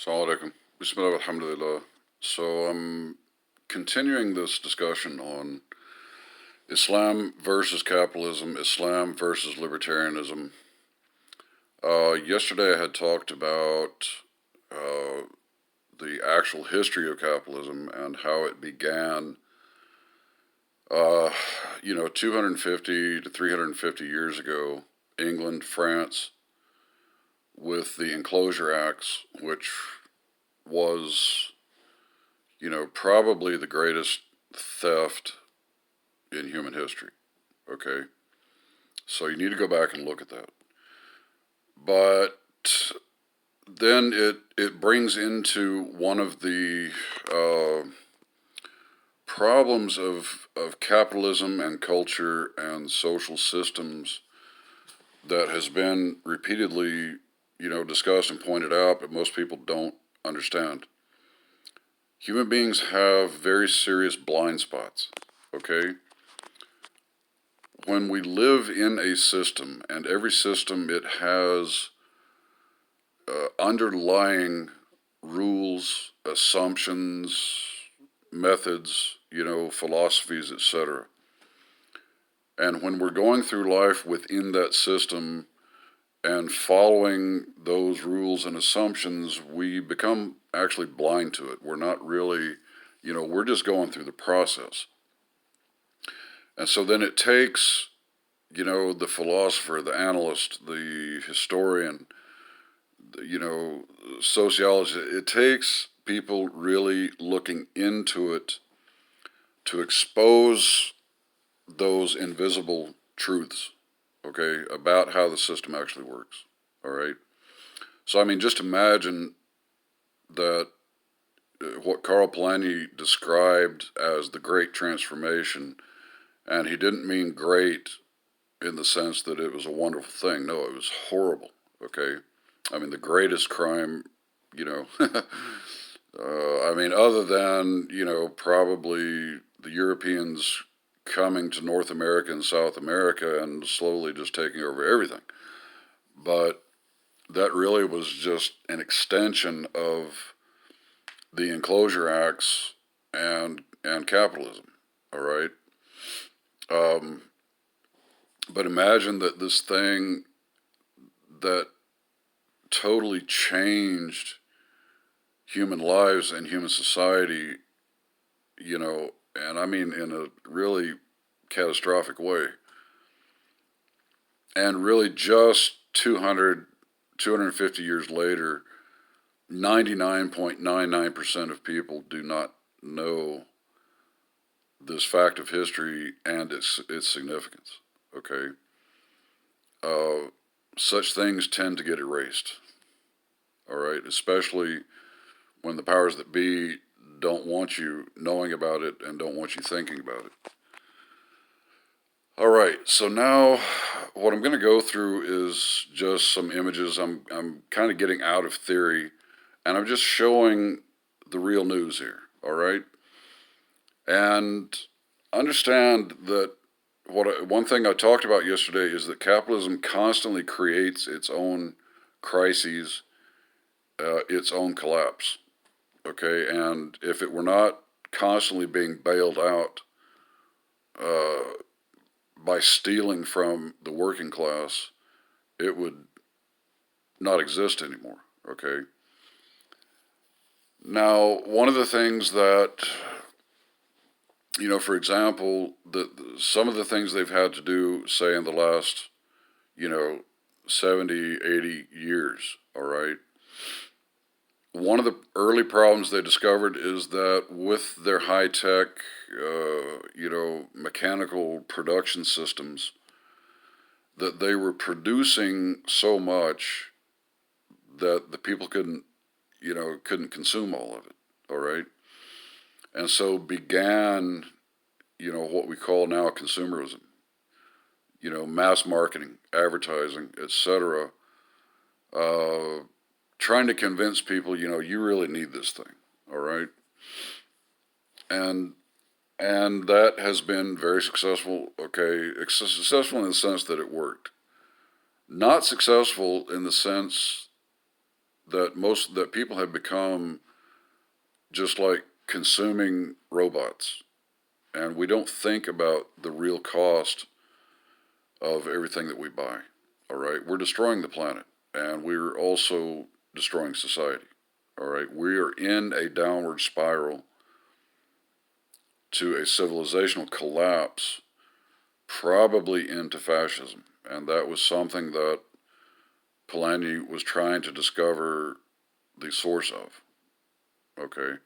Assalamu alaikum. Bismillah, alhamdulillah. So I'm continuing this discussion on Islam versus capitalism, Islam versus libertarianism. Yesterday I had talked about uh, the actual history of capitalism and how it began, uh, 250 to 350 years ago, England, France, with the Enclosure Acts, which was, probably the greatest theft in human history. Okay? So you need to go back and look at that. But then it brings into one of the uh, problems of capitalism and culture and social systems that has been repeatedly, discussed and pointed out, but most people don't understand. Human beings have very serious blind spots, okay? When we live in a system, and every system, it has underlying rules, assumptions, methods, philosophies, etc. And when we're going through life within that system and following those rules and assumptions, we become actually blind to it. We're not really, we're just going through the process. And so then it takes, the philosopher, the analyst, the historian, sociologist, it takes people really looking into it to expose those invisible truths, okay, about how the system actually works. All right. So, I mean, just imagine that what Karl Polanyi described as the Great Transformation, and he didn't mean great in the sense that it was a wonderful thing. No, it was horrible. Okay. I mean, the greatest crime, you know, I mean, other than, probably the Europeans coming to North America and South America and slowly just taking over everything. But that really was just an extension of the Enclosure Acts and capitalism. All right. Um, but imagine that this thing that totally changed human lives and human society, and I mean in a really catastrophic way. And really just 250 years later, 99.99% of people do not know this fact of history and its significance. Okay? Such things tend to get erased. All right? Especially when the powers that be don't want you knowing about it and don't want you thinking about it. All right, so now what I'm going to go through is just some images. I'm kind of getting out of theory, and I'm just showing the real news here. All right, and understand that one thing I talked about yesterday is that capitalism constantly creates its own crises, its own collapse. Okay, and if it were not constantly being bailed out uh, by stealing from the working class, it would not exist anymore. Okay. Now, one of the things that, for example, some of the things they've had to do, say, in the last, you know, 70, 80 years, all right, one of the early problems they discovered is that with their high tech, mechanical production systems, that they were producing so much that the people couldn't consume all of it. All right, and so began what we call now consumerism. Mass marketing, advertising, etc. Uh, Trying to convince people, you really need this thing. All right, and and that has been very successful. Okay, successful in the sense that it worked. Not successful in the sense that people have become just like consuming robots, and we don't think about the real cost of everything that we buy. All right, we're destroying the planet, and we're also destroying society. All right, we are in a downward spiral to a civilizational collapse, probably into fascism, and that was something that Polanyi was trying to discover the source of. Okay,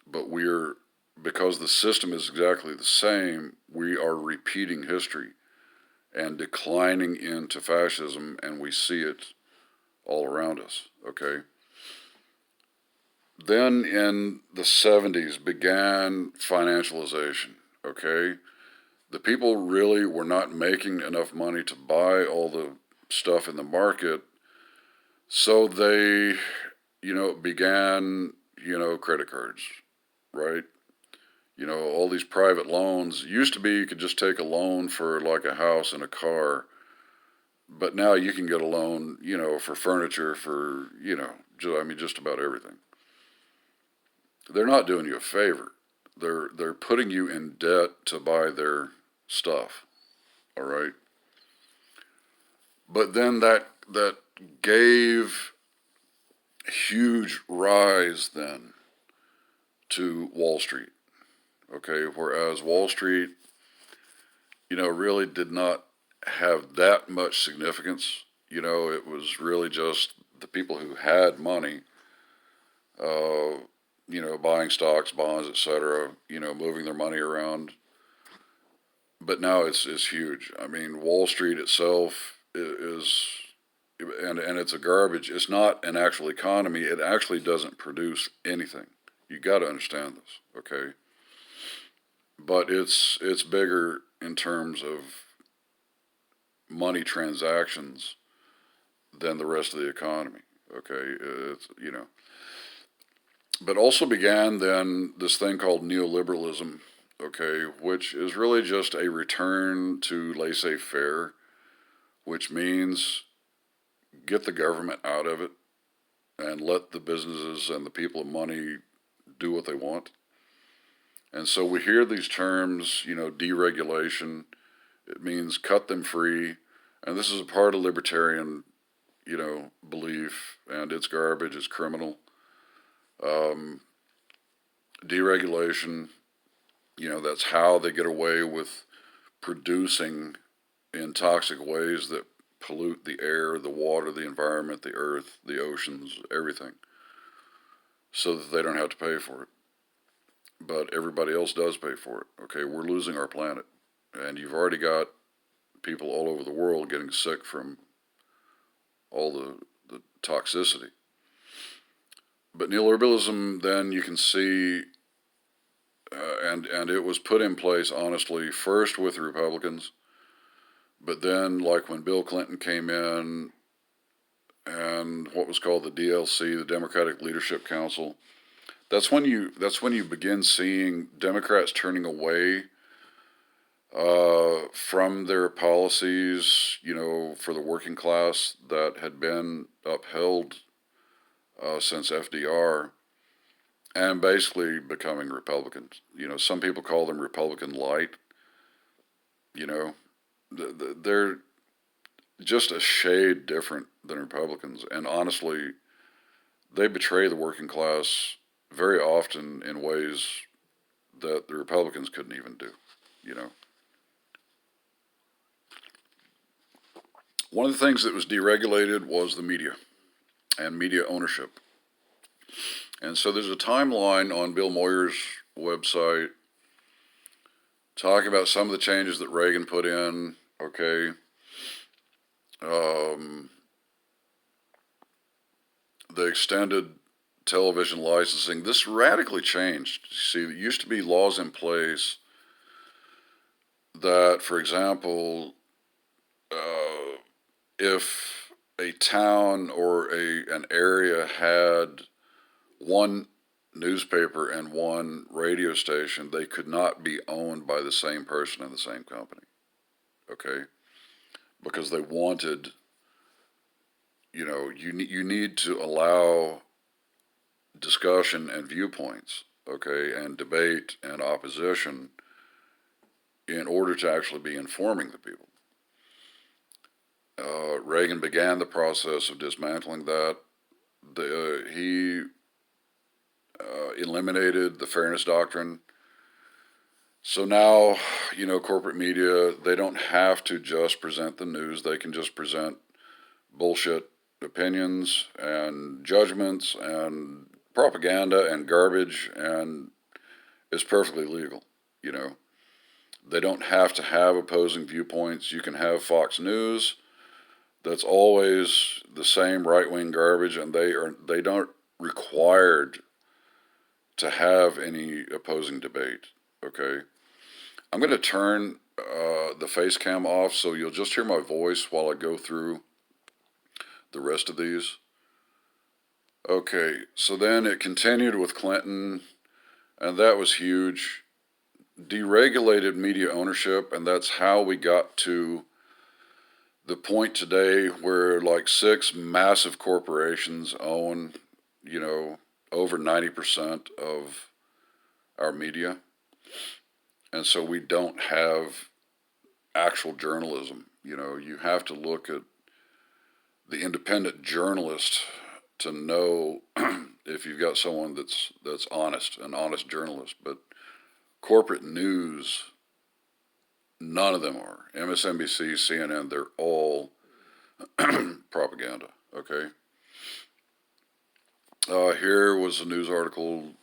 but we're because the system is exactly the same, we are repeating history and declining into fascism, and we see it all around us. Okay. Then in the 70s began financialization. Okay. The people really were not making enough money to buy all the stuff in the market, so they, began, credit cards, right? All these private loans. Used to be you could just take a loan for like a house and a car, but now you can get a loan, for furniture, for, just about everything. They're not doing you a favor. They're putting you in debt to buy their stuff. All right. But then that gave huge rise then to Wall Street. Okay, whereas Wall Street, really did not have that much significance. It was really just the people who had money, uh, buying stocks, bonds, etc., moving their money around. But now it's huge. I mean, Wall Street itself is, and it's a garbage. It's not an actual economy. It actually doesn't produce anything. You got to understand this, okay? But it's bigger in terms of money transactions than the rest of the economy. Okay, but also began then this thing called neoliberalism. Okay, which is really just a return to laissez-faire, which means get the government out of it and let the businesses and the people of money do what they want. And so we hear these terms, deregulation. It means cut them free. And this is a part of libertarian, belief, and it's garbage, it's criminal. Um, Deregulation, that's how they get away with producing in toxic ways that pollute the air, the water, the environment, the earth, the oceans, everything, so that they don't have to pay for it. But everybody else does pay for it. Okay, we're losing our planet. And you've already got people all over the world getting sick from all the toxicity. But neoliberalism, then you can see, and it was put in place, honestly, first with the Republicans, but then, like when Bill Clinton came in, and what was called the DLC, the Democratic Leadership Council, that's when you begin seeing Democrats turning away from their policies, for the working class that had been upheld since FDR, and basically becoming Republicans. Some people call them Republican light. You know, they're just a shade different than Republicans, and honestly, they betray the working class very often in ways that the Republicans couldn't even do. You know, one of the things that was deregulated was the media and media ownership. And so there's a timeline on Bill Moyer's website talking about some of the changes that Reagan put in. Okay. Um, the extended television licensing. This radically changed. See, there used to be laws in place that, for example, if a town or an area had one newspaper and one radio station, they could not be owned by the same person and the same company. Okay, because they wanted you need to allow discussion and viewpoints, okay, and debate and opposition in order to actually be informing the people. Reagan began the process of dismantling that. He eliminated the fairness doctrine. So now, corporate media, they don't have to just present the news. They can just present bullshit opinions and judgments and propaganda and garbage, and it's perfectly legal, you know. They don't have to have opposing viewpoints. You can have Fox News that's always the same right-wing garbage, and they don't required to have any opposing debate. Okay, I'm going to turn the face cam off so you'll just hear my voice while I go through the rest of these. Okay, so then it continued with Clinton, and that was huge. Deregulated media ownership, and that's how we got to the point today where like six massive corporations own, over 90% of our media. And so we don't have actual journalism. You have to look at the independent journalist to know if you've got someone that's honest, an honest journalist. But corporate news, none of them are. MSNBC, CNN, they're all propaganda. Okay. Here was a news article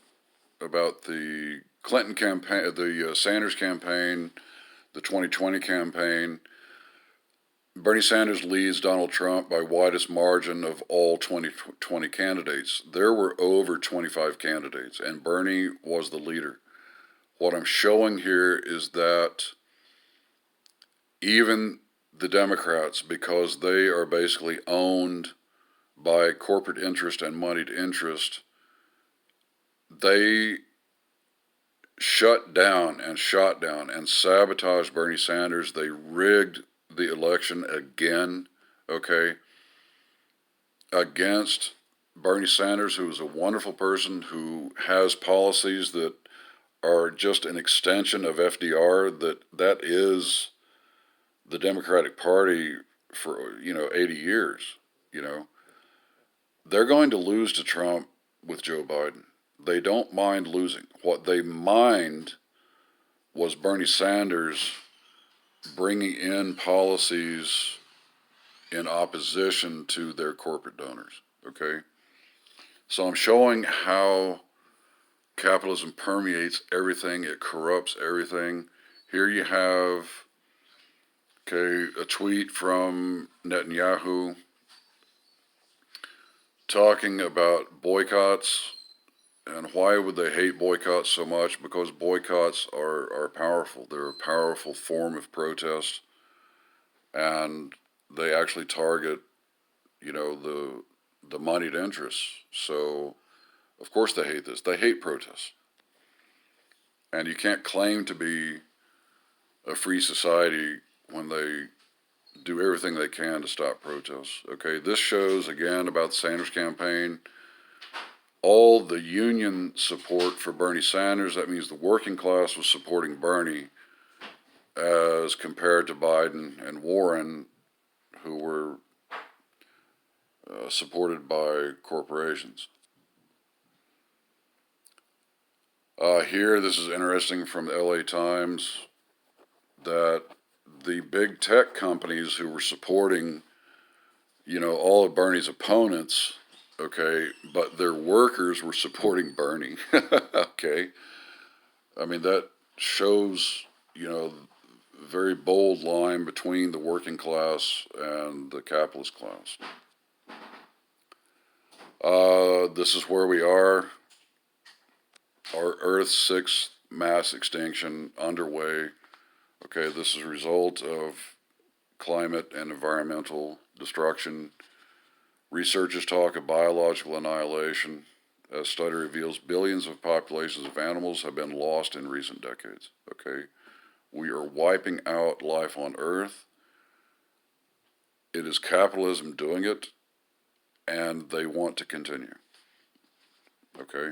about the Clinton campaign, the Sanders campaign, the 2020 campaign. Bernie Sanders leads Donald Trump by widest margin of all 2020 candidates. There were over 25 candidates, and Bernie was the leader. What I'm showing here is that even the Democrats, because they are basically owned by corporate interest and moneyed interest, they shut down and shot down and sabotaged Bernie Sanders. They rigged the election again, okay, against Bernie Sanders, who is a wonderful person who has policies that are just an extension of FDR, that is the Democratic Party for 80 years. They're going to lose to Trump with Joe Biden. They don't mind losing. What they mind was Bernie Sanders bringing in policies in opposition to their corporate donors. Okay, so I'm showing how capitalism permeates everything. It corrupts everything. Here you have, okay, a tweet from Netanyahu talking about boycotts. And why would they hate boycotts so much? Because boycotts are powerful. They're a powerful form of protest, and they actually target, the moneyed interests. So, of course, they hate this. They hate protests, and you can't claim to be a free society when they do everything they can to stop protests. Okay, this shows again about the Sanders campaign. All the union support for Bernie Sanders, that means the working class was supporting Bernie as compared to Biden and Warren, who were supported by corporations. Here, this is interesting from the LA Times, that the big tech companies who were supporting, all of Bernie's opponents, okay, but their workers were supporting Bernie. Okay. I mean, that shows, very bold line between the working class and the capitalist class. This is where we are. Our Earth's sixth mass extinction underway. Okay, this is a result of climate and environmental destruction. Researchers talk of biological annihilation. As study reveals, billions of populations of animals have been lost in recent decades. Okay, we are wiping out life on Earth. It is capitalism doing it. and they want to continue. Okay?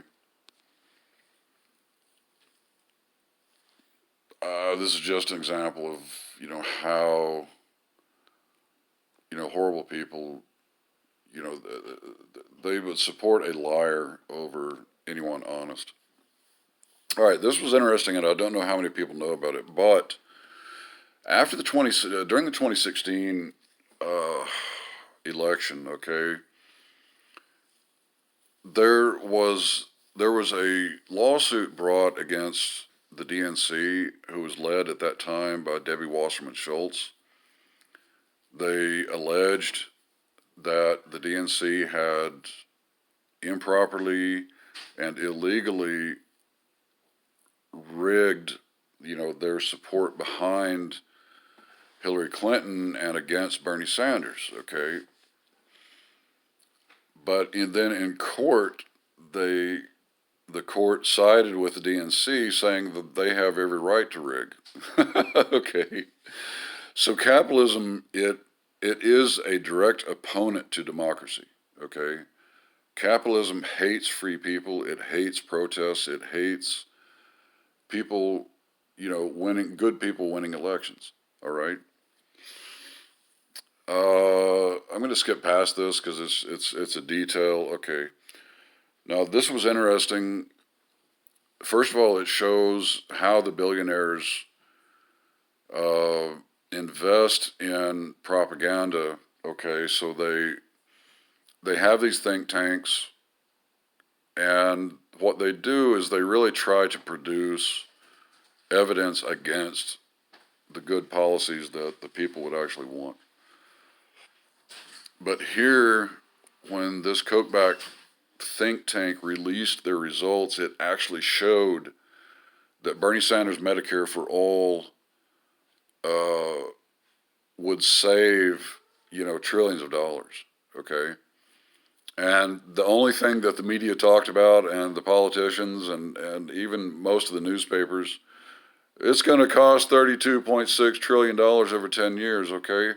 This is just an example of, how, horrible people, they would support a liar over anyone honest. All right, this was interesting, and I don't know how many people know about it, but after during the 2016 uh, election, okay, there was there was a lawsuit brought against the DNC, who was led at that time by Debbie Wasserman Schultz. They alleged that the DNC had improperly and illegally rigged, their support behind Hillary Clinton and against Bernie Sanders. Okay, but then in court, they the court sided with the DNC, saying that they have every right to rig. Okay, so capitalism, it is a direct opponent to democracy. Okay, capitalism hates free people. It hates protests. It hates people, good people winning elections. All right. I'm going to skip past this because it's a detail. Okay. Now this was interesting. First of all, it shows how the billionaires uh, invest in propaganda. Okay, so they have these think tanks, and what they do is they really try to produce evidence against the good policies that the people would actually want. But here, when this Kochback think tank released their results, it actually showed that Bernie Sanders' Medicare for All uh, would save, trillions of dollars. Okay. And the only thing that the media talked about, and the politicians, and even most of the newspapers, it's going to cost $32.6 trillion over 10 years. Okay.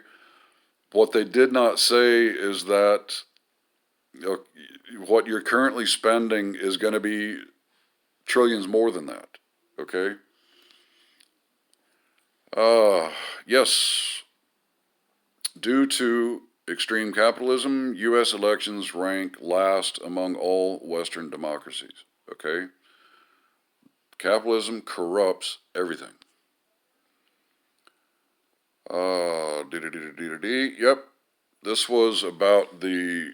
What they did not say is that, what you're currently spending is going to be trillions more than that. Okay. Yes. Due to extreme capitalism, U.S. elections rank last among all Western democracies. Okay? Capitalism corrupts everything. Yep. This was about a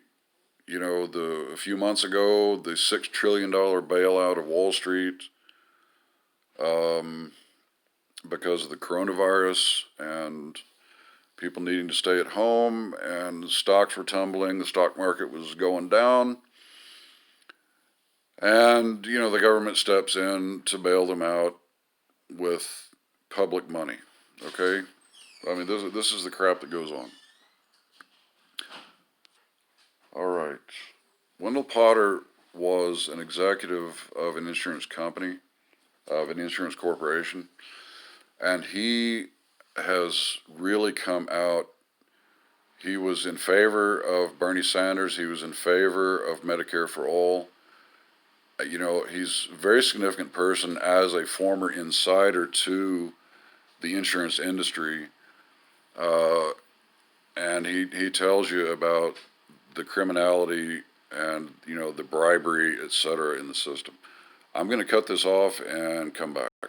few months ago, the $6 trillion bailout of Wall Street, um, because of the coronavirus and people needing to stay at home, and the stocks were tumbling, the stock market was going down, and the government steps in to bail them out with public money. Okay, I mean, this is the crap that goes on. All right, Wendell Potter was an executive of an insurance company, of an insurance corporation, and he has really come out. He was in favor of Bernie Sanders. He was in favor of Medicare for All. He's a very significant person as a former insider to the insurance industry. Uh, and he tells you about the criminality and, the bribery, et cetera, in the system. I'm going to cut this off and come back.